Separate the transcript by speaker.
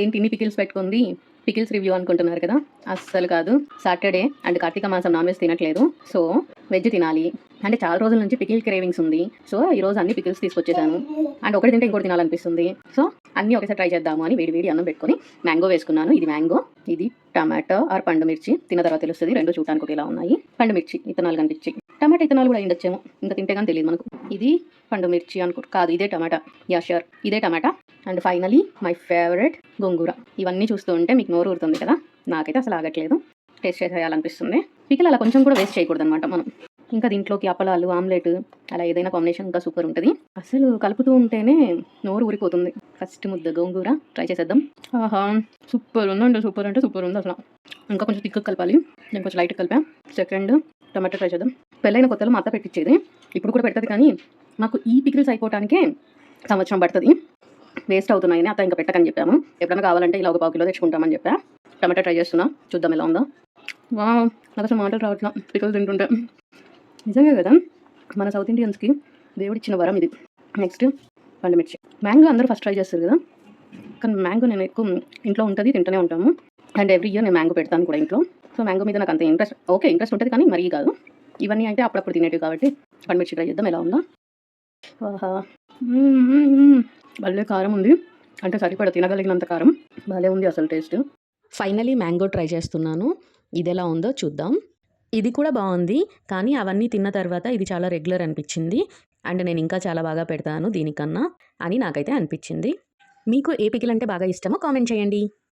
Speaker 1: ఏంటి ఇన్ని పికిల్స్ పెట్టుకుంది, పికిల్స్ రివ్యూ అనుకుంటున్నారు కదా? అస్సలు కాదు. సాటర్డే అండ్ కార్తీక మాసం నాన్ వెజ్ తినట్లేదు. సో వెజ్ తినాలి. అంటే చాలా రోజుల నుంచి పికిల్ క్రేవింగ్స్ ఉంది. సో ఈరోజు అన్ని పికిల్స్ తీసుకొచ్చేసాను. అండ్ ఒకటి తింటే ఇంకోటి తినాలనిపిస్తుంది. సో అన్నీ ఒకసారి ట్రై చేద్దాము అని వేడి వేడి అన్నం పెట్టుకొని మ్యాంగో వేసుకున్నాను. ఇది మ్యాంగో, ఇది టమాటో ఆర్ పండు మిర్చి. తిన్న తర్వాత తెలుస్తుంది. రెండు చూడడానికి ఒకేలా ఉన్నాయి. పండు మిర్చి ఇత్తనాలు కనిపించి, టమాటా ఇత్తనాలు కూడా అయిండొచ్చేమో, ఇంకా తింటే కానీ తెలియదు మనకు. ఇది పండు మిర్చి కాదు, ఇదే టమాటా. యా షూర్, ఇదే టమాటా. అండ్ ఫైనలీ మై ఫేవరెట్ గోంగూర. ఇవన్నీ చూస్తూ ఉంటే మీకు నోరు ఊరుతుంది కదా? నాకైతే అసలు ఆగట్లేదు. టేస్ట్ చేసేయాలనిపిస్తుంది. పికిల్ అలా కొంచెం కూడా వేస్ట్ చేయకూడదు అనమాట మనం. ఇంకా దీంట్లోకి అప్పలాలు, ఆమ్లెట్ అలా ఏదైనా కాంబినేషన్ ఇంకా సూపర్ ఉంటుంది. అసలు కలుపుతూ ఉంటేనే నోరు ఊరిపోతుంది. ఫస్ట్ ముద్ద గోంగూర ట్రై చేసేద్దాం. ఆహా, సూపర్ ఉందండి. సూపర్ అంటే సూపర్ ఉంది అసలు. ఇంకా కొంచెం తిక్కు కలపాలి. నేను కొంచెం లైట్ కలిపా. సెకండ్ టమాటో ట్రై చేద్దాం. పెళ్ళైన కొత్తలో మా అత్త పెట్టించేది, ఇప్పుడు కూడా పెడుతుంది. కానీ మాకు ఈ పికిల్స్ అయిపోవటానికే సంవత్సరం పడుతుంది. వేస్ట్ అవుతున్నాయని అత్త ఇంకా పెట్టకని చెప్పాము. ఎప్పుడైనా కావాలంటే ఇలా ఒక 1 కిలో తెచ్చుకుంటామని చెప్పా. టమాటా ట్రై చేస్తున్నా, చూద్దాం ఎలా ఉందో. వా, నాకు అసలు మాటలు రావట్లా పికిల్ తింటుంటే. నిజంగా కదా, మన సౌత్ ఇండియన్స్కి దేవుడిచ్చిన వరం ఇది. నెక్స్ట్ పండుమిర్చి. మ్యాంగో అందరూ ఫస్ట్ ట్రై చేస్తారు కదా, కానీ మ్యాంగో నేను ఎక్కువ ఇంట్లో ఉంటుంది, తింటూనే ఉంటాము. అండ్ ఎవ్రీ ఇయర్ నేను మ్యాంగో పెడతాను కూడా ఇంట్లో. సో మ్యాంగో మీద నాకు అంత ఇంట్రెస్ట్ ఉంటుంది, కానీ మరీ కాదు. ఇవన్నీ అంటే అప్పుడప్పుడు తినేటివి కాబట్టి పండుమిర్చి ట్రై చేద్దాం ఎలా ఉందో. ఆహా, భలే కారం ఉంది. అంటే సరిపడ తినగలిగినంత కారం. భలే ఉంది అసలు టేస్ట్.
Speaker 2: ఫైనలీ మ్యాంగో ట్రై చేస్తున్నాను. ఇది ఎలా ఉందో చూద్దాం. ఇది కూడా బాగుంది, కానీ అవన్నీ తిన్న తర్వాత ఇది చాలా రెగ్యులర్ అనిపించింది. అండ్ నేను ఇంకా చాలా బాగా పెడతాను దీనికన్నా అని నాకైతే అనిపించింది. మీకు ఏ పికిల్ అంటే బాగా ఇష్టమో కామెంట్ చేయండి.